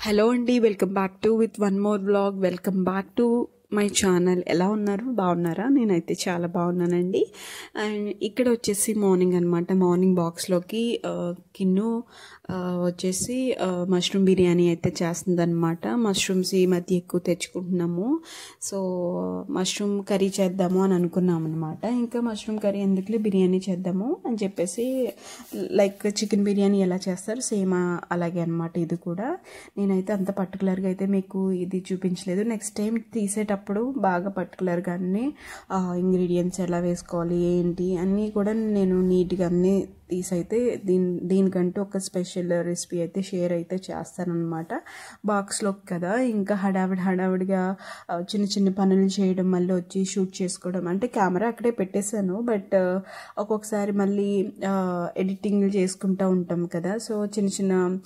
Hello అండి, welcome back to with one more blog. Welcome back to my channel. ఎలా ఉన్నారు? బాగున్నారా? నేనైతే చాలా బాగున్నానండి. అండ్ ఇక్కడ వచ్చేసి మార్నింగ్ అనమాట. మార్నింగ్ బాక్స్లోకి కిన్ను వచ్చేసి మష్రూమ్ బిర్యానీ అయితే చేస్తుందన్నమాట. మష్రూమ్స్ ఈ మధ్య ఎక్కువ తెచ్చుకుంటున్నాము. సో మష్రూమ్ కర్రీ చేద్దాము అని అనుకున్నాం అనమాట. ఇంకా మష్రూమ్ కర్రీ ఎందుకులే, బిర్యానీ చేద్దాము అని చెప్పేసి, లైక్ చికెన్ బిర్యానీ ఎలా చేస్తారు సేమ్ అలాగే అనమాట. ఇది కూడా నేనైతే అంత పర్టికులర్గా అయితే మీకు ఇది చూపించలేదు. నెక్స్ట్ టైం తీసేటప్పుడు బాగా పర్టికులర్గా అన్నీ ఇంగ్రీడియంట్స్ ఎలా వేసుకోవాలి ఏంటి అన్నీ కూడా నేను నీట్గా అన్నీ తీసైతే దీనికంటూ ఒక స్పెషల్ రెసిపీ అయితే షేర్ అయితే చేస్తానన్నమాట. బాక్స్లో కదా, ఇంకా హడావిడిగా చిన్న చిన్న పనులు చేయడం, మళ్ళీ వచ్చి షూట్ చేసుకోవడం, అంటే కెమెరా అక్కడే పెట్టేశాను. బట్ ఒక్కొక్కసారి మళ్ళీ ఎడిటింగ్ చేసుకుంటూ ఉంటాం కదా, సో చిన్న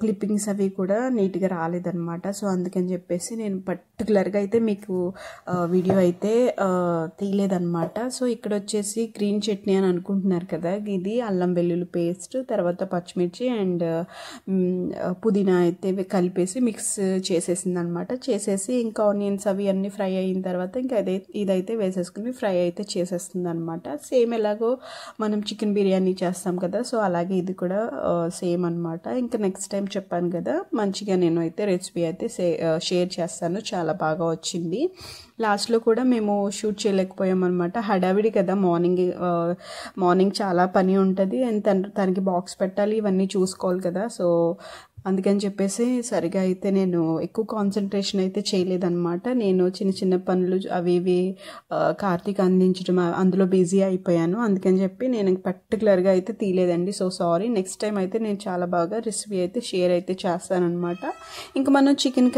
క్లిప్పింగ్స్ అవి కూడా నీట్గా రాలేదన్నమాట. సో అందుకని చెప్పేసి నేను పర్టికులర్గా అయితే మీకు వీడియో అయితే తీయలేదన్నమాట. సో ఇక్కడ వచ్చేసి గ్రీన్ చట్నీ అని అనుకుంటున్నారు కదా, ఇది అల్లం వెల్లుల్లి పేస్ట్, తర్వాత పచ్చిమిర్చి అండ్ పుదీనా అయితే కలిపేసి మిక్స్ చేసేసింది అనమాట. చేసేసి ఇంకా ఆనియన్స్ అవి అన్నీ ఫ్రై అయిన తర్వాత ఇంకా ఇదైతే వేసేసుకుని ఫ్రై అయితే చేసేస్తుంది అనమాట. సేమ్ ఎలాగో మనం చికెన్ బిర్యానీ చేస్తాం కదా, సో అలాగే ఇది కూడా సేమ్ అనమాట. ఇంకా నెక్స్ట్ టైం చెప్పాను కదా, మంచిగా నేను అయితే రెసిపీ అయితే షేర్ చేస్తాను. చాలా బాగా వచ్చింది. లాస్ట్లో కూడా మేము షూట్ చేయలేకపోయాం అనమాట. హడావిడి కదా, మార్నింగ్ చాలా పని ఉంటుంది అండ్ తనకి బాక్స్ పెట్టాలి, ఇవన్నీ చూసుకోవాలి కదా. సో అందుకని చెప్పేసి సరిగా అయితే నేను ఎక్కువ కాన్సన్ట్రేషన్ అయితే చేయలేదన్నమాట. నేను చిన్న పనులు అవి ఇవి కార్తీక్ అందించడం అందులో బిజీ అయిపోయాను. అందుకని చెప్పి నేను పర్టికులర్గా అయితే తీయలేదండి. So sorry. నెక్స్ట్ టైం అయితే నేను చాలా బాగా రెసిపీ అయితే షేర్ అయితే చేస్తానన్నమాట. ఇంకా మనం చికెన్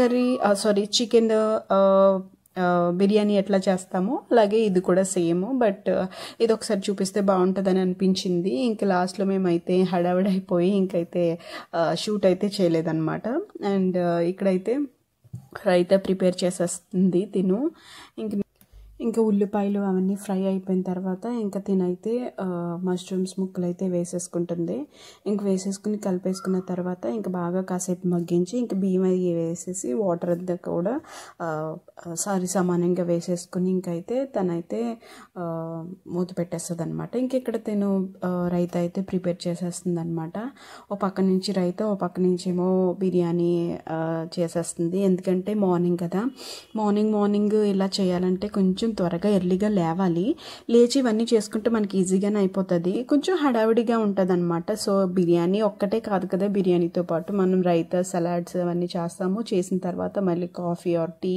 బిర్యానీ ఎట్లా చేస్తామో అలాగే ఇది కూడా సేమ్. బట్ ఇది ఒకసారి చూపిస్తే బాగుంటుందని అనిపించింది. ఇంకా లాస్ట్లో మేమైతే హడావిడైపోయి ఇంకైతే షూట్ అయితే చేయలేదన్నమాట. అండ్ ఇక్కడైతే రైతా ప్రిపేర్ చేసేస్తుంది తిను. ఇంకా ఉల్లిపాయలు అవన్నీ ఫ్రై అయిపోయిన తర్వాత ఇంకా తినైతే మష్రూమ్స్ ముక్కలు అయితే వేసేసుకుంటుంది. ఇంక వేసేసుకుని కలిపేసుకున్న తర్వాత ఇంకా బాగా కాసేపు మగ్గించి ఇంకా బియ్యం అవి వేసేసి వాటర్ అంతా కూడా సమానంగా వేసేసుకుని ఇంకైతే తనైతే మూత పెట్టేస్తుంది అనమాట. ఇంక ఇక్కడ తిను రైతా అయితే ప్రిపేర్ చేసేస్తుంది అనమాట. ఓ పక్క నుంచి రైతా, ఓ పక్క నుంచి ఏమో బిర్యానీ చేసేస్తుంది. ఎందుకంటే మార్నింగ్ కదా, మార్నింగ్ ఇలా చేయాలంటే కొంచెం త్వరగా ఎర్లీగా లేవాలి. లేచి ఇవన్నీ చేసుకుంటే మనకి ఈజీగానే అయిపోతుంది. కొంచెం హడావిడిగా ఉంటుంది అనమాట. సో బిర్యానీ ఒక్కటే కాదు కదా, బిర్యానీతో పాటు మనం రైతా, సలాడ్స్ అవన్నీ చేస్తాము. చేసిన తర్వాత మళ్ళీ coffee or tea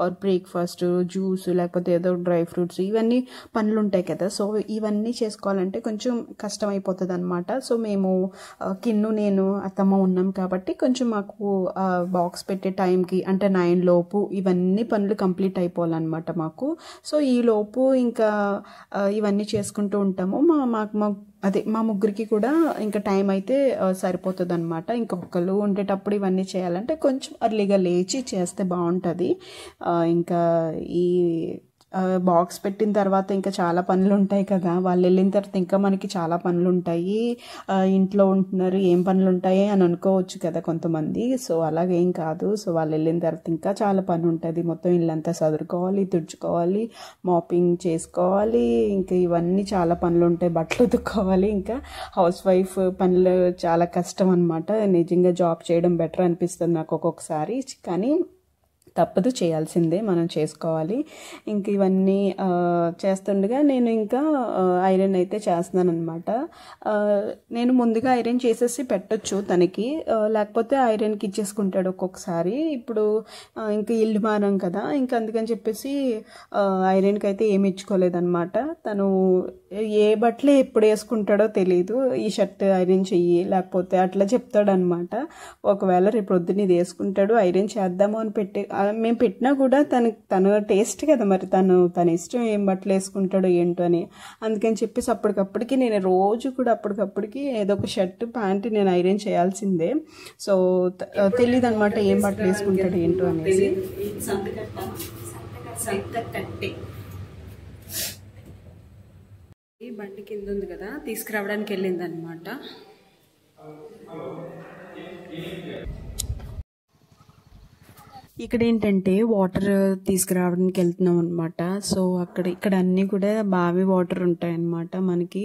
or breakfast, juice, లేకపోతే ఏదో డ్రై ఫ్రూట్స్, ఇవన్నీ పనులు ఉంటాయి కదా. సో ఇవన్నీ చేసుకోవాలంటే కొంచెం కష్టం అయిపోతుంది అనమాట. సో మేము నేను అత్తమ్మ ఉన్నాం కాబట్టి కొంచెం మాకు బాక్స్ పెట్టే టైంకి అంటే 9 లోపు ఇవన్నీ పనులు కంప్లీట్ అయిపోవాలన్నమాట మాకు. సో ఈ లోపు ఇంకా ఇవన్నీ చేసుకుంటూ ఉంటాము. మా ముగ్గురికి కూడా ఇంకా టైం అయితే సరిపోతుంది అనమాట. ఇంకొకళ్ళు ఉండేటప్పుడు ఇవన్నీ చేయాలంటే కొంచెం అర్లీగా లేచి చేస్తే బాగుంటుంది. ఇంకా ఈ బాక్స్ పెట్టిన తర్వాత ఇంకా చాలా పనులు ఉంటాయి కదా, వాళ్ళు వెళ్ళిన తర్వాత ఇంకా మనకి చాలా పనులు ఉంటాయి. ఇంట్లో ఉంటున్నారు, ఏం పనులు ఉంటాయి అని అనుకోవచ్చు కదా కొంతమంది. సో అలాగేం కాదు. సో వాళ్ళు వెళ్ళిన తర్వాత ఇంకా చాలా పని ఉంటుంది. మొత్తం ఇల్లంతా సదురుకోవాలి, తుడుచుకోవాలి, మాపింగ్ చేసుకోవాలి, ఇంకా ఇవన్నీ చాలా పనులు ఉంటాయి. బట్టలు ఉతుక్కోవాలి. ఇంకా హౌస్ వైఫ్ పనులు చాలా కష్టం అనమాట. నిజంగా జాబ్ చేయడం బెటర్ అనిపిస్తుంది నాకు ఒక్కొక్కసారి, కానీ తప్పదు, చేయాల్సిందే, మనం చేసుకోవాలి. ఇంక ఇవన్నీ చేస్తుండగా నేను ఇంకా ఐరన్ అయితే చేస్తున్నాను అనమాట. నేను ముందుగా ఐరన్ చేసేసి పెట్టొచ్చు తనకి, లేకపోతే ఐరన్కి ఇచ్చేసుకుంటాడు ఒక్కొక్కసారి. ఇప్పుడు ఇంకా ఇల్లు మారాం కదా, ఇంకా అందుకని చెప్పేసి ఐరన్కి అయితే ఏమి ఇచ్చుకోలేదన్నమాట. తను ఏ బట్టలు ఎప్పుడు వేసుకుంటాడో తెలియదు. ఈ షర్ట్ ఐరన్ చెయ్యి, లేకపోతే అట్లా చెప్తాడనమాట. ఒకవేళ రేపు పొద్దున్న ఇది వేసుకుంటాడు, ఐరన్ చేద్దాము అని మేము పెట్టినా కూడా తన టేస్ట్ కదా, మరి తన ఇష్టం ఏం బట్టలు వేసుకుంటాడో ఏంటో అని. అందుకని చెప్పేసి అప్పటికప్పటికి నేను రోజు కూడా అప్పటికప్పటికి ఏదో ఒక షర్ట్ ప్యాంట్ నేను ఐరన్ చేయాల్సిందే. సో తెలియదు అనమాట ఏం బట్టలు వేసుకుంటాడు ఏంటో అనేసి. బండి కింద ఉంది కదా, తీసుకురావడానికి వెళ్ళింది అనమాట. ఇక్కడ ఏంటంటే వాటర్ తీసుకురావడానికి వెళ్తున్నాం అనమాట. సో ఇక్కడ అన్నీ కూడా బావి వాటర్ ఉంటాయన్నమాట. మనకి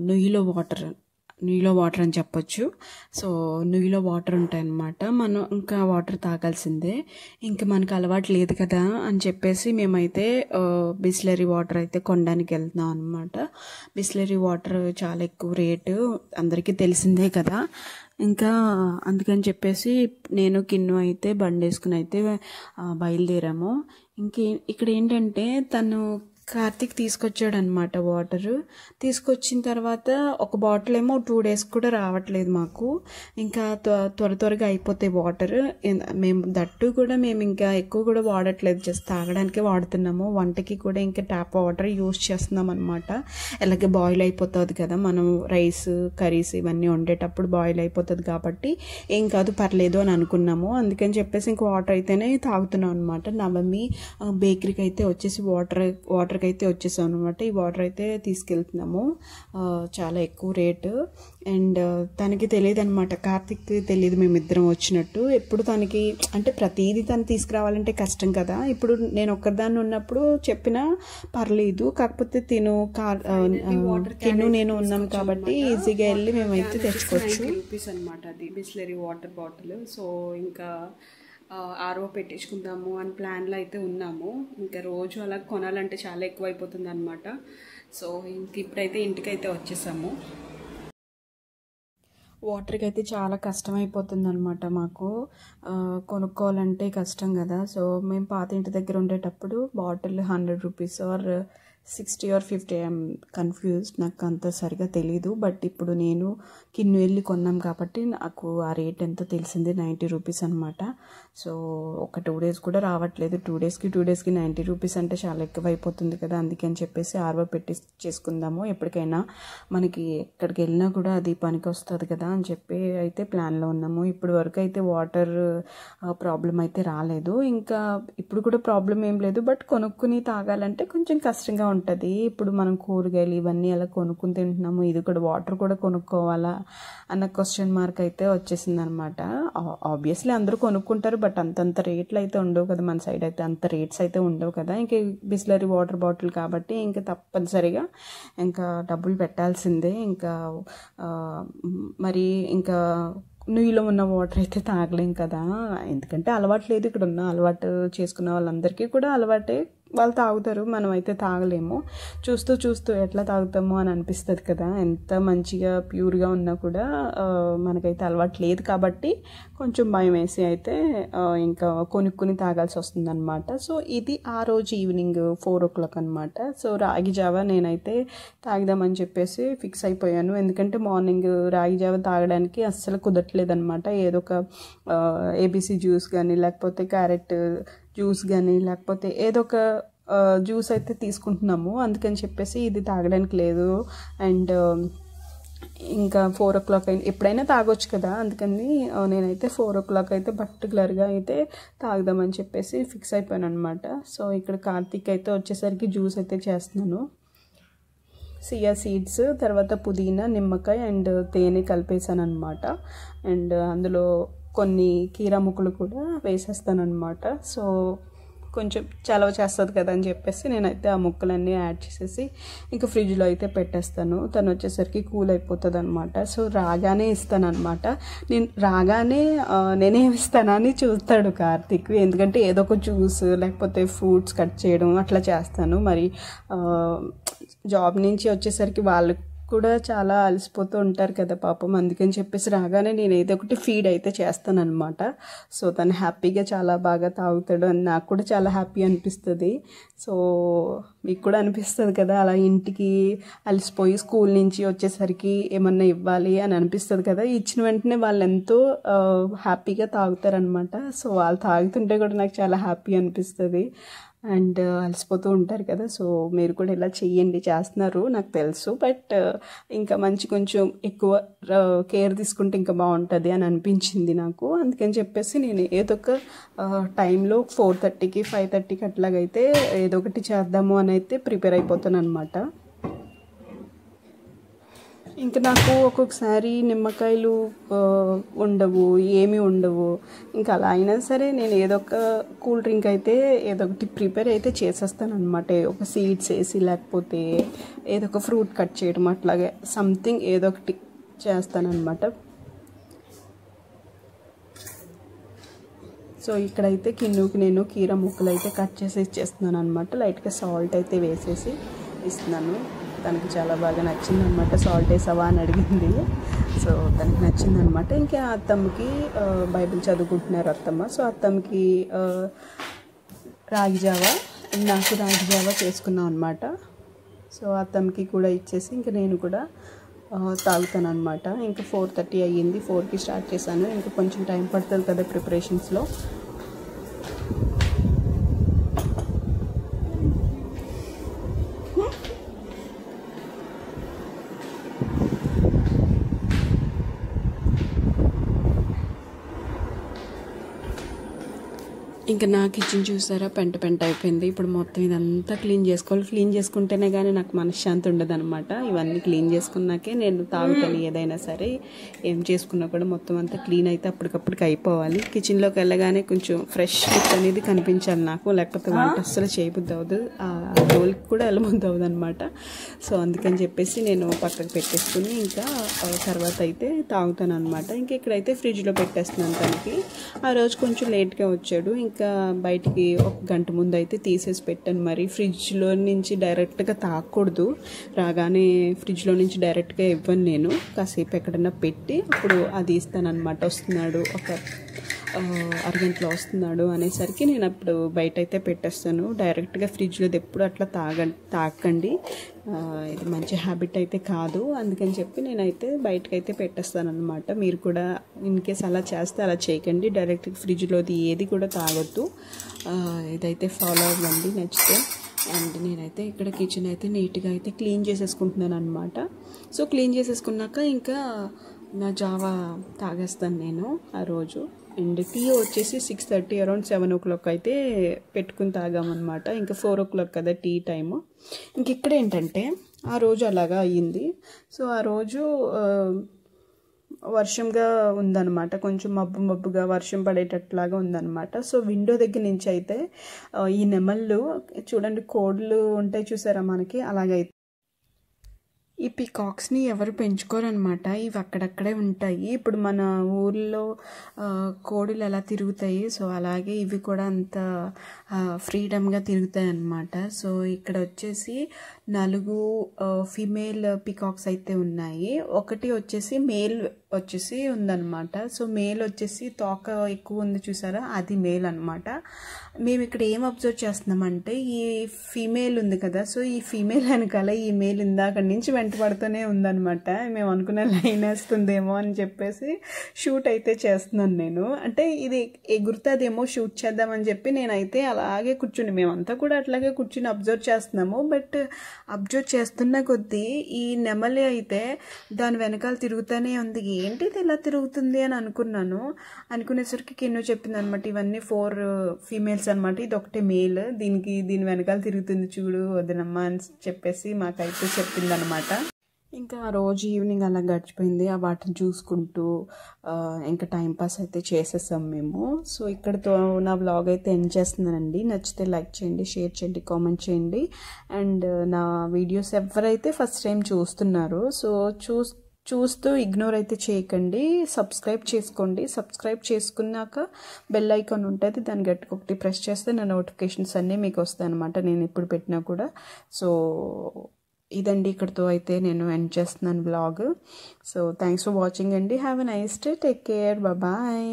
నుయ్యిలో వాటర్ అని చెప్పొచ్చు. సో నుయ్యిలో వాటర్ ఉంటాయన్నమాట. మనం ఇంకా వాటర్ తాగాల్సిందే. ఇంకా మనకు అలవాటు లేదు కదా అని చెప్పేసి మేమైతే బిస్లరీ వాటర్ అయితే కొనడానికి వెళ్తున్నాం అనమాట. బిస్లరీ వాటర్ చాలా ఎక్కువ రేటు, అందరికీ తెలిసిందే కదా. ఇంకా అందుకని చెప్పేసి నేను కిన్ను అయితే బండి వేసుకుని అయితే బయలుదేరాము. ఇక్కడ ఏంటంటే తను కార్తీక్ తీసుకొచ్చాడు అనమాట. వాటర్ తీసుకొచ్చిన తర్వాత ఒక బాటిల్ ఏమో 2 days కూడా రావట్లేదు మాకు. ఇంకా త్వరగా అయిపోతాయి వాటర్. మేము ఇంకా ఎక్కువ కూడా వాడట్లేదు, జస్ట్ తాగడానికే వాడుతున్నాము. వంటకి కూడా ఇంకా ట్యాప్ వాటర్ యూజ్ చేస్తున్నాం అనమాట. అలాగే బాయిల్ అయిపోతుంది కదా, మనం రైస్ కర్రీస్ ఇవన్నీ వండేటప్పుడు బాయిల్ అయిపోతుంది కాబట్టి ఏం కాదు, పర్లేదు అని అనుకున్నాము. అందుకని చెప్పేసి ఇంక వాటర్ అయితేనే తాగుతున్నాం అనమాట. నవమి బేకరీకి అయితే వచ్చేసి వాటర్కి అయితే వచ్చేసాం అనమాట. ఈ వాటర్ అయితే తీసుకెళ్తున్నాము. చాలా ఎక్కువ రేటు. అండ్ తనకి తెలియదు అనమాట, కార్తీక్కి తెలియదు మేమిద్దరం వచ్చినట్టు. ఎప్పుడు తనకి అంటే ప్రతిదీ తను తీసుకురావాలంటే కష్టం కదా. ఇప్పుడు నేను ఒక్కదాన్ని ఉన్నప్పుడు చెప్పినా పర్లేదు, కాకపోతే నేను ఉన్నాం కాబట్టి ఈజీగా వెళ్ళి మేమైతే తెచ్చుకోవచ్చు. రూపీస్ అనమాట అది బిస్లరీ వాటర్ బాటిల్. సో ఇంకా ఆర్ఓ పెట్టించుకుందాము అని ప్లాన్లో అయితే ఉన్నాము. ఇంకా రోజు అలా కొనాలంటే చాలా ఎక్కువ అయిపోతుంది అనమాట. సో ఇప్పుడైతే ఇంటికైతే వచ్చేసాము. వాటర్కి అయితే చాలా కష్టం అయిపోతుంది అనమాట మాకు. కొనుక్కోవాలంటే కష్టం కదా. సో మేము పాత ఇంటి దగ్గర ఉండేటప్పుడు bottle 100 rupees or 60 or 50, I'm confused, నాకు అంత సరిగా తెలీదు. బట్ ఇప్పుడు నేను కిన్ను వెళ్ళి కొన్నాం కాబట్టి నాకు ఆ రేట్ ఎంతో తెలిసింది, 90 రూపీస్ అనమాట. సో ఒక 2 days కూడా రావట్లేదు. 2 daysకి 90 రూపీస్ అంటే చాలా ఎక్కువ అయిపోతుంది కదా. అందుకని చెప్పేసి ఆర్వో చేసుకుందాము, ఎప్పటికైనా మనకి ఎక్కడికి వెళ్ళినా కూడా అది పనికి వస్తుంది కదా అని చెప్పి అయితే ప్లాన్లో ఉన్నాము. ఇప్పుడు వరకు అయితే వాటర్ ప్రాబ్లం అయితే రాలేదు. ఇంకా ఇప్పుడు కూడా ప్రాబ్లం ఏం లేదు. బట్ కొనుక్కుని తాగాలంటే కొంచెం కష్టంగా ఉంటుంది. ఇప్పుడు మనం కూరగాయలు ఇవన్నీ అలా కొనుక్కుని తింటున్నాము, ఇది కూడా వాటర్ కూడా కొనుక్కోవాలా అన్న క్వశ్చన్ మార్క్ అయితే వచ్చేసింది అనమాట. ఆబ్వియస్లీ అందరూ కొనుక్కుంటారు, బట్ అంతంత రేట్లు అయితే ఉండవు కదా, మన సైడ్ అయితే అంత రేట్స్ అయితే ఉండవు కదా. ఇంకా బిస్లరీ వాటర్ బాటిల్ కాబట్టి ఇంకా తప్పనిసరిగా ఇంకా డబ్బులు పెట్టాల్సిందే. ఇంకా మరి ఇంకా నుయ్యిలో ఉన్న వాటర్ అయితే తాగలేం కదా, ఎందుకంటే అలవాటు లేదు. ఇక్కడ ఉన్న అలవాటు చేసుకున్న వాళ్ళందరికీ కూడా అలవాటే, వాళ్ళు తాగుతారు, మనం అయితే తాగలేము. చూస్తూ ఎట్లా తాగుతామో అని అనిపిస్తుంది కదా. ఎంత మంచిగా ప్యూర్గా ఉన్నా కూడా మనకైతే అలవాటు లేదు కాబట్టి కొంచెం భయం వేసి అయితే ఇంకా కొనుక్కుని తాగాల్సి వస్తుంది అనమాట. సో ఇది ఆ రోజు ఈవినింగ్ 4 o'clock అనమాట. సో రాగి జావ నేనైతే తాగుదామని చెప్పేసి ఫిక్స్ అయిపోయాను. ఎందుకంటే మార్నింగ్ రాగి జావ తాగడానికి అస్సలు కుదరట్లేదనమాట. ఏదో ఒక ఏబీసీ జ్యూస్ కానీ లేకపోతే క్యారెట్ జ్యూస్ కానీ లేకపోతే ఏదో ఒక జ్యూస్ అయితే తీసుకుంటున్నాము. అందుకని చెప్పేసి ఇది తాగడానికి లేదు. అండ్ ఇంకా 4 o'clock ఎప్పుడైనా తాగొచ్చు కదా, అందుకని నేనైతే 4 o'clock అయితే పర్టికులర్గా అయితే తాగుదామని చెప్పేసి ఫిక్స్ అయిపోయాను అనమాట. సో ఇక్కడ కార్తీక్ అయితే వచ్చేసరికి జ్యూస్ అయితే చేస్తున్నాను. సియా సీడ్స్, తర్వాత పుదీనా, నిమ్మకాయ అండ్ తేనె కలిపేసాను అనమాట. అండ్ అందులో కొన్ని కీరా ముక్కలు కూడా వేసేస్తాను అనమాట. సో కొంచెం చలవ చేస్తుంది కదా అని చెప్పేసి నేనైతే ఆ ముక్కలన్నీ యాడ్ చేసేసి ఇంకా ఫ్రిడ్జ్లో అయితే పెట్టేస్తాను. తను వచ్చేసరికి కూల్ అయిపోతుంది అనమాట. సో రాగానే ఇస్తాను అనమాట. నేను రాగానే నేనేమి ఇస్తానని చూస్తాడు కార్తీక్, ఎందుకంటే ఏదో ఒక జ్యూస్ లేకపోతే ఫ్రూట్స్ కట్ చేయడం అట్లా చేస్తాను. మరి జాబ్ నుంచి వచ్చేసరికి వాళ్ళు కూడా చాలా అలసిపోతూ ఉంటారు కదా పాపం, అందుకని చెప్పేసి రాగానే నేను ఏదో ఒకటి ఫీడ్ అయితే చేస్తానన్నమాట. సో తను హ్యాపీగా చాలా బాగా తాగుతాడు అని నాకు కూడా చాలా హ్యాపీ అనిపిస్తుంది. సో మీకు కూడా అనిపిస్తుంది కదా, అలా ఇంటికి అలసిపోయి స్కూల్ నుంచి వచ్చేసరికి ఏమన్నా ఇవ్వాలి అని అనిపిస్తుంది కదా. ఇచ్చిన వెంటనే వాళ్ళు ఎంతో హ్యాపీగా తాగుతారనమాట. సో వాళ్ళు తాగుతుంటే కూడా నాకు చాలా హ్యాపీ అనిపిస్తుంది. అండ్ అలసిపోతూ ఉంటారు కదా. సో మీరు కూడా ఇలా చెయ్యండి, చేస్తున్నారు నాకు తెలుసు. బట్ ఇంకా కొంచెం ఎక్కువ కేర్ తీసుకుంటే ఇంకా బాగుంటుంది అని అనిపించింది నాకు. అందుకని చెప్పేసి నేను ఏదో ఒక టైంలో 4:30కి 5:30కి అట్లాగైతే ఏదో ఒకటి చేద్దాము అని అయితే ప్రిపేర్ అయిపోతాను అనమాట. ఇంకా నాకు ఒక్కొక్కసారి నిమ్మకాయలు ఉండవు, ఏమీ ఉండవు. ఇంకా అలా అయినా సరే నేను ఏదో ఒక కూల్ డ్రింక్ అయితే ఏదో ఒకటి ప్రిపేర్ అయితే చేసేస్తాను అనమాట. ఒక సీడ్స్ వేసి లేకపోతే ఏదో ఒక ఫ్రూట్ కట్ చేయడం అట్లాగే సంథింగ్ ఏదో ఒకటి చేస్తానన్నమాట. సో ఇక్కడైతే కిన్నుకి నేను కీర ముక్కలు అయితే కట్ చేసి ఇచ్చేస్తున్నాను అనమాట. లైట్గా సాల్ట్ అయితే వేసేసి ఇస్తున్నాను. తనకి చాలా బాగా నచ్చిందనమాట. సాల్ట్ వేసావా అని అడిగింది. సో తనకి నచ్చిందనమాట. ఇంకా అత్తమ్మకి బైబిల్ చదువుకుంటున్నారు అత్తమ్మ. సో అత్తమ్మకి రాగి జావా, నాకు రాగి జావా చేసుకున్నాం అనమాట. సో అత్తమ్మకి కూడా ఇచ్చేసి ఇంకా నేను కూడా తాగుతాను అనమాట. ఇంకా 4:30 అయ్యింది. 4కి స్టార్ట్ చేశాను. ఇంకా కొంచెం టైం పడుతుంది కదా ప్రిపరేషన్స్లో. ఇంకా నా కిచెన్ చూసారా పెంట అయిపోయింది. ఇప్పుడు మొత్తం ఇదంతా క్లీన్ చేసుకోవాలి. క్లీన్ చేసుకుంటేనే కానీ నాకు మనశ్శాంతి ఉండదు అనమాట. ఇవన్నీ క్లీన్ చేసుకున్నాకే నేను తాగుతాను ఏదైనా సరే. ఏం చేసుకున్నా కూడా మొత్తం అంతా క్లీన్ అయితే అప్పటికప్పటికి అయిపోవాలి. కిచెన్లోకి వెళ్ళగానే కొంచెం ఫ్రెష్ లుక్ అనేది కనిపించాలి నాకు, లేకపోతే వంట అస్సలు చేయబుద్ధి అవ్వదు, ఆ రోల్కి కూడా వెళ్ళబుద్ధి అవ్వదు అనమాట. సో అందుకని చెప్పేసి నేను పక్కకు పెట్టేసుకుని ఇంకా తర్వాత అయితే తాగుతాను అనమాట. ఇంకా ఇక్కడైతే ఫ్రిడ్జ్లో పెట్టేస్తున్నాను. తనకి ఆ రోజు కొంచెం లేట్గా వచ్చాడు. ఇంకా బయటికి 1 గంట ముందు అయితే తీసేసి పెట్టాను. మరి ఫ్రిడ్జ్లో నుంచి డైరెక్ట్గా తాగకూడదు. రాగానే ఫ్రిడ్జ్లో నుంచి డైరెక్ట్గా ఇవ్వను నేను. కాసేపు ఎక్కడన్నా పెట్టి అప్పుడు అది ఇస్తాను అనమాట. వస్తున్నాడు ఒక అరగంటలో వస్తున్నాడు అనేసరికి నేను అప్పుడు బయట అయితే పెట్టేస్తాను. డైరెక్ట్గా ఫ్రిడ్జ్లో ఎప్పుడు అట్లా తాగకండి, ఇది మంచి హ్యాబిట్ అయితే కాదు. అందుకని చెప్పి నేనైతే బయటకైతే పెట్టేస్తాను అనమాట. మీరు కూడా ఇన్ కేస్ అలా చేస్తే అలా చేయకండి. డైరెక్ట్గా ఫ్రిడ్జ్లోది ఏది కూడా తాగొద్దు. ఇదైతే ఫాలో అవ్వండి నచ్చితే. అండ్ నేనైతే ఇక్కడ కిచెన్ అయితే నీట్గా అయితే క్లీన్ చేసేసుకుంటున్నాను అనమాట. సో క్లీన్ చేసేసుకున్నాక ఇంకా నా జావా తాగేస్తాను నేను ఆ రోజు. అండ్ టీ వచ్చేసి 6:30 అరౌండ్ 7 o'clock అయితే పెట్టుకుని తాగామన్నమాట. ఇంకా 4 o'clock కదా టీ టైము. ఇంక ఇక్కడ ఏంటంటే ఆ రోజు అలాగా అయ్యింది. సో ఆ రోజు వర్షంగా ఉందన్నమాట. కొంచెం మబ్బుగా వర్షం పడేటట్లాగా ఉందన్నమాట. సో విండో దగ్గర నుంచి అయితే ఈ నెమళ్ళు చూడండి, కోళ్ళు ఉంటాయి చూసారా మనకి, అలాగైతే ఈ పీకాక్స్ని ఎవరు పెంచుకోరనమాట. ఇవి అక్కడక్కడే ఉంటాయి. ఇప్పుడు మన ఊర్లో కోడిలు ఎలా తిరుగుతాయి, సో అలాగే ఇవి కూడా అంత ఫ్రీడమ్గా తిరుగుతాయి అన్నమాట. సో ఇక్కడ వచ్చేసి 4 ఫీమేల్ పీకాక్స్ అయితే ఉన్నాయి. ఒకటి వచ్చేసి మేల్ వచ్చేసి ఉందన్నమాట. సో మేల్ వచ్చేసి తోక ఎక్కువ ఉంది చూసారా, అది మేల్ అనమాట. మేము ఇక్కడ ఏం అబ్జర్వ్ చేస్తున్నామంటే ఈ ఫీమేల్ ఉంది కదా, సో ఈ ఫీమేల్ వెనకాల ఈ మేల్ ఇందాక నుంచి వెంటబడుతూనే ఉందన్నమాట. మేము అనుకున్న లైన్ వేస్తుందేమో అని చెప్పేసి షూట్ అయితే చేస్తున్నాను నేను. అంటే ఇది ఎగురుతుందేమో షూట్ చేద్దామని చెప్పి నేనైతే అలాగే కూర్చుని, మేమంతా కూడా అట్లాగే కూర్చుని అబ్జర్వ్ చేస్తున్నాము. బట్ అబ్జర్వ్ చేస్తున్న కొద్దీ ఈ నెమలి అయితే దాని వెనకాల తిరుగుతూనే ఉంది. ఏంటిది ఇలా తిరుగుతుంది అని అనుకున్నాను. అనుకునేసరికి కిన్ను చెప్పింది అనమాట, ఇవన్నీ 4 ఫీమేల్స్ అనమాట, ఇది ఒకటే మేల్, దీని వెనకాల తిరుగుతుంది చూడు వదినమ్మ అని చెప్పేసి మాకైతే చెప్పింది అనమాట. ఇంకా ఆ రోజు ఈవినింగ్ అలా గడిచిపోయింది. ఆ వాటిని చూసుకుంటూ ఇంకా టైంపాస్ అయితే చేసేసాం మేము. సో ఇక్కడితో నా వ్లాగ్ అయితే ఎండ్ చేస్తున్నానండి. నచ్చితే లైక్ చేయండి, షేర్ చేయండి, కామెంట్ చేయండి. అండ్ నా వీడియోస్ ఎవరైతే ఫస్ట్ టైం చూస్తున్నారో సో చూస్తూ ఇగ్నోర్ అయితే చేయకండి. సబ్స్క్రైబ్ చేసుకోండి. సబ్స్క్రైబ్ చేసుకున్నాక బెల్ ఐకాన్ ఉంటుంది, దాన్ని గట్టిగా ఒకటి ప్రెస్ చేస్తే నా నోటిఫికేషన్స్ అన్నీ మీకు వస్తాయి అనమాట, నేను ఎప్పుడు పెట్టినా కూడా. సో ఇదండి, ఇక్కడితో అయితే నేను ఎండ్ చేస్తున్నాను vlog. So thanks for watching అండి. Have a nice day. Take care. Bye.